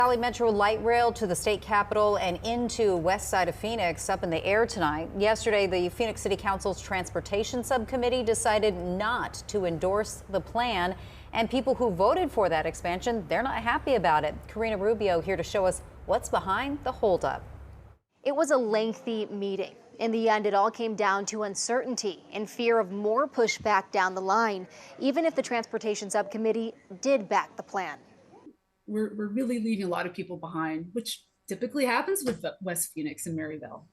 Valley Metro light rail to the state capitol and into west side of Phoenix up in the air tonight. Yesterday, the Phoenix City Council's transportation subcommittee decided not to endorse the plan, and people who voted for that expansion, they're not happy about it. Karina Rubio here to show us what's behind the holdup. It was a lengthy meeting. In the end, it all came down to uncertainty and fear of more pushback down the line, even if the transportation subcommittee did back the plan. We're really leaving a lot of people behind, which typically happens with West Phoenix and Maryville.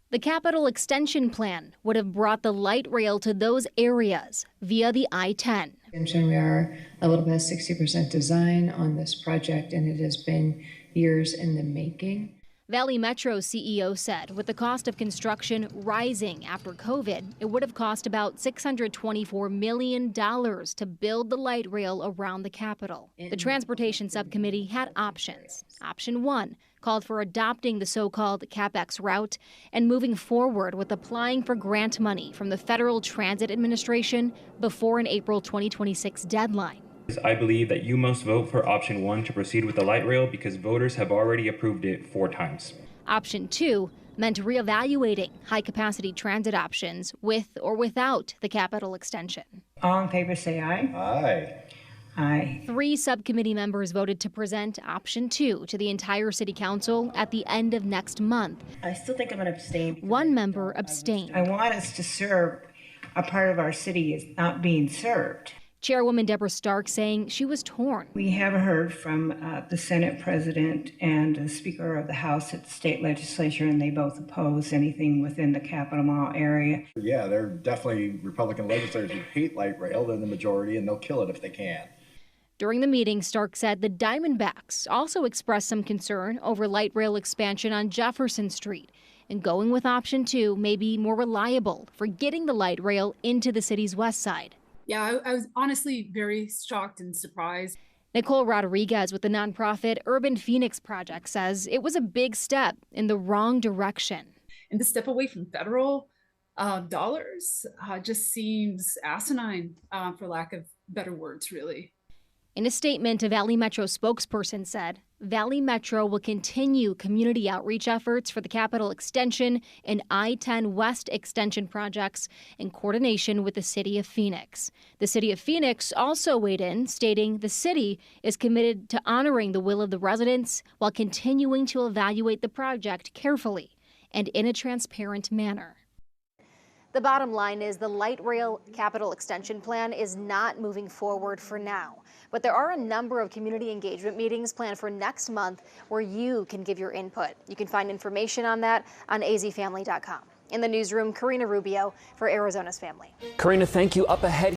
The capital extension plan would have brought the light rail to those areas via the I-10. We are a little past 60% design on this project, and it has been years in the making. Valley Metro CEO said with the cost of construction rising after COVID, it would have cost about $624 million to build the light rail around the Capitol. The Transportation Subcommittee had options. Option 1 called for adopting the so-called CapEx route and moving forward with applying for grant money from the Federal Transit Administration before an April 2026 deadline. I believe that you must vote for option 1 to proceed with the light rail because voters have already approved it 4 times. Option 2 meant reevaluating high-capacity transit options with or without the Capitol extension. All in favor say aye. Aye. Aye. 3 subcommittee members voted to present option 2 to the entire city council at the end of next month. I still think I'm going to abstain. 1 member abstained. I want us to serve a part of our city is not being served. Chairwoman Deborah Stark saying she was torn. We have heard from the Senate President and the Speaker of the House at the state legislature, and they both oppose anything within the Capitol Mall area. Yeah, they're definitely Republican legislators who hate light rail. They're the majority, and they'll kill it if they can. During the meeting, Stark said the Diamondbacks also expressed some concern over light rail expansion on Jefferson Street, and going with option 2 may be more reliable for getting the light rail into the city's west side. Yeah, I was honestly very shocked and surprised. Nicole Rodriguez with the nonprofit Urban Phoenix Project says it was a big step in the wrong direction. And to step away from federal dollars just seems asinine, for lack of better words, really. In a statement, a Valley Metro spokesperson said, Valley Metro will continue community outreach efforts for the Capitol Extension and I-10 West Extension projects in coordination with the City of Phoenix. The City of Phoenix also weighed in, stating the city is committed to honoring the will of the residents while continuing to evaluate the project carefully and in a transparent manner. The bottom line is the light rail capital extension plan is not moving forward for now. But there are a number of community engagement meetings planned for next month where you can give your input. You can find information on that on azfamily.com. In the newsroom, Karina Rubio for Arizona's Family. Karina, thank you. Up ahead.